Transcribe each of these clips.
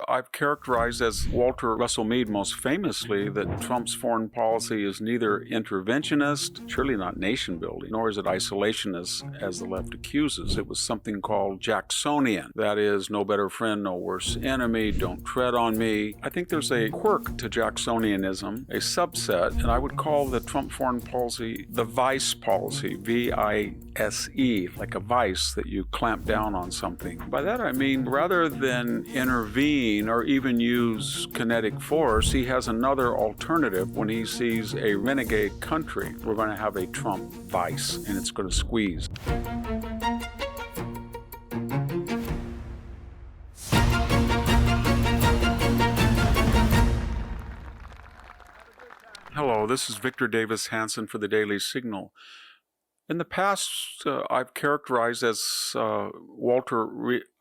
I've characterized as Walter Russell Mead most famously that Trump's foreign policy is neither interventionist, surely not nation-building, nor is it isolationist, as the left accuses. It was something called Jacksonian. That is, no better friend, no worse enemy, don't tread on me. I think there's a quirk to Jacksonianism, a subset, and I would call the Trump foreign policy the Vise policy, V-I-S-E, like a vice that you clamp down on something. By that I mean, rather than intervene or even use kinetic force, he has another alternative when he sees a renegade country. We're going to have a Trump vice, and it's going to squeeze. Hello, this is Victor Davis Hanson for the Daily Signal. In the past, I've characterized as Walter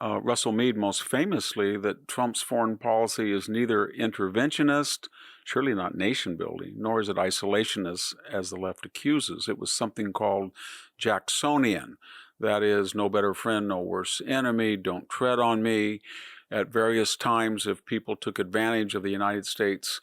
Russell Mead most famously that Trump's foreign policy is neither interventionist, surely not nation-building, nor is it isolationist, as the left accuses. It was something called Jacksonian. That is, no better friend, no worse enemy, don't tread on me. At various times, if people took advantage of the United States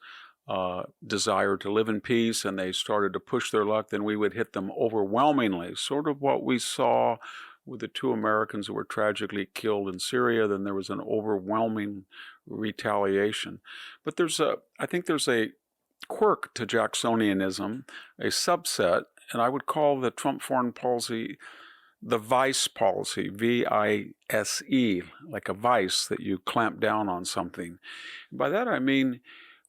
desire to live in peace and they started to push their luck, then we would hit them overwhelmingly, sort of what we saw with the two Americans who were tragically killed in Syria. Then there was an overwhelming retaliation. But I think there's a quirk to Jacksonianism, a subset, and I would call the Trump foreign policy the Vise policy, V-I-S-E, like a vice that you clamp down on something. By that I mean,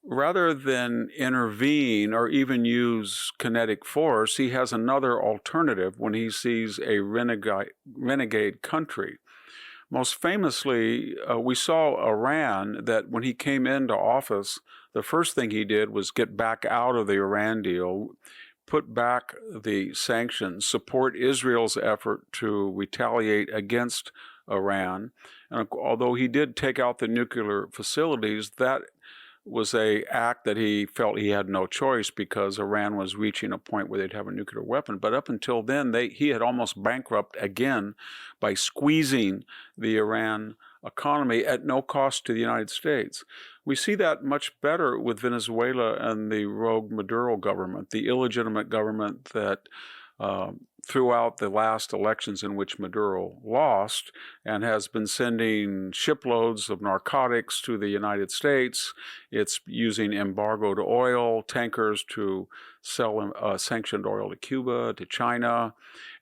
rather than intervene or even use kinetic force, he has another alternative when he sees a renegade country. Most famously, we saw Iran, that when he came into office, the first thing he did was get back out of the Iran deal, put back the sanctions, support Israel's effort to retaliate against Iran. And although he did take out the nuclear facilities, that was an act that he felt he had no choice because Iran was reaching a point where they'd have a nuclear weapon. But up until then, he had almost bankrupted again by squeezing the Iran economy at no cost to the United States. We see that much better with Venezuela and the rogue Maduro government, the illegitimate government that throughout the last elections in which Maduro lost and has been sending shiploads of narcotics to the United States. It's using embargoed oil tankers to sell sanctioned oil to Cuba, to China,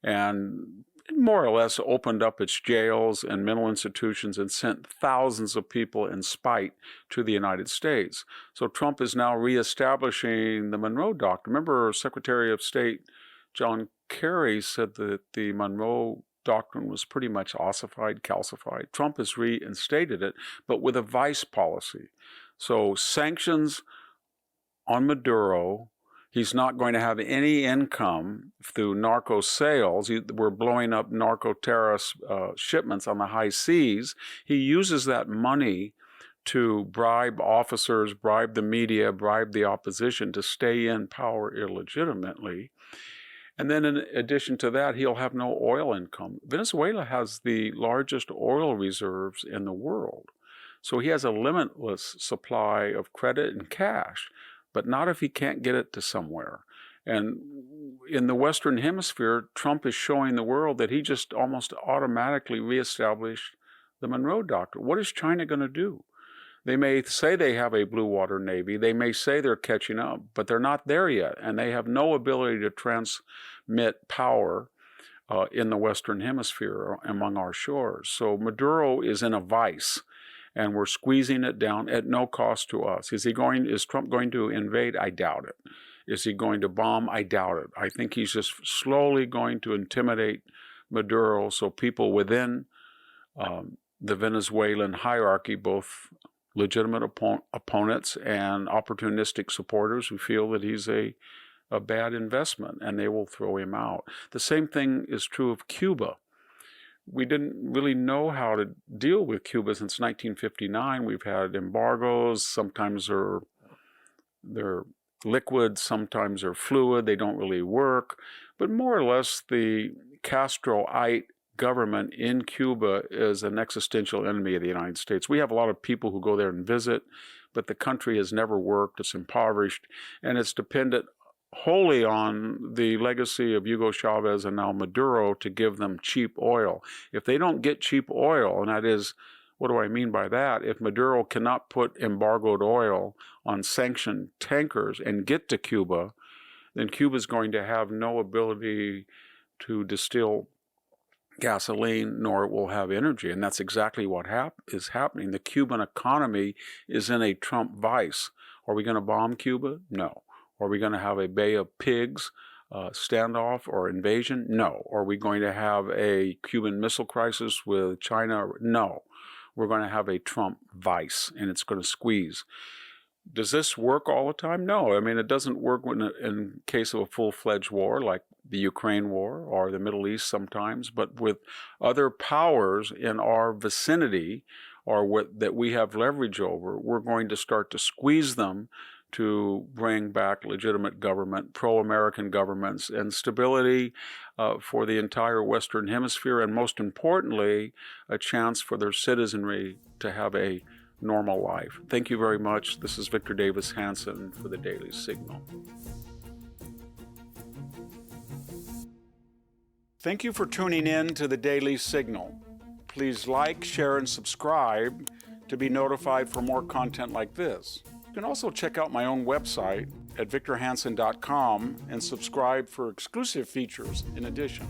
and more or less opened up its jails and mental institutions and sent thousands of people in spite to the United States. So Trump is now reestablishing the Monroe Doctrine. Remember, Secretary of State John Kerry said that the Monroe Doctrine was pretty much ossified, calcified. Trump has reinstated it, but with a vice policy. So sanctions on Maduro. He's not going to have any income through narco sales. We're blowing up narco-terrorist shipments on the high seas. He uses that money to bribe officers, bribe the media, bribe the opposition to stay in power illegitimately. And then in addition to that, he'll have no oil income. Venezuela has the largest oil reserves in the world. So he has a limitless supply of credit and cash, but not if he can't get it to somewhere. And in the Western Hemisphere, Trump is showing the world that he just almost automatically reestablished the Monroe Doctrine. What is China going to do? They may say they have a blue water navy. They may say they're catching up, but they're not there yet. And they have no ability to transmit power in the Western Hemisphere among our shores. So Maduro is in a vice, and we're squeezing it down at no cost to us. Is Trump going to invade? I doubt it. Is he going to bomb? I doubt it. I think he's just slowly going to intimidate Maduro so people within the Venezuelan hierarchy, both legitimate opponents and opportunistic supporters who feel that he's a bad investment, and they will throw him out. The same thing is true of Cuba. We didn't really know how to deal with Cuba since 1959. We've had embargoes. Sometimes they're liquid, sometimes they're fluid. They don't really work. But more or less, the Castroite government in Cuba is an existential enemy of the United States. We have a lot of people who go there and visit, but the country has never worked. It's impoverished, and it's dependent wholly on the legacy of Hugo Chavez and now Maduro to give them cheap oil. If they don't get cheap oil, and that is, what do I mean by that? If Maduro cannot put embargoed oil on sanctioned tankers and get to Cuba, then Cuba's going to have no ability to distill gasoline, nor it will have energy. And that's exactly what is happening. The Cuban economy is in a Trump vice. Are we going to bomb Cuba? No. Are we going to have a Bay of Pigs standoff or invasion? No. Are we going to have a Cuban Missile Crisis with China? No. We're going to have a Trump vice, and it's going to squeeze. Does this work all the time? No. I mean, it doesn't work in case of a full-fledged war like the Ukraine war or the Middle East sometimes, but with other powers in our vicinity or that we have leverage over, we're going to start to squeeze them to bring back legitimate government, pro-American governments, and stability for the entire Western Hemisphere, and most importantly, a chance for their citizenry to have a normal life. Thank you very much. This is Victor Davis Hanson for the Daily Signal. Thank you for tuning in to the Daily Signal. Please like, share, and subscribe to be notified for more content like this. You can also check out my own website at victorhanson.com and subscribe for exclusive features in addition.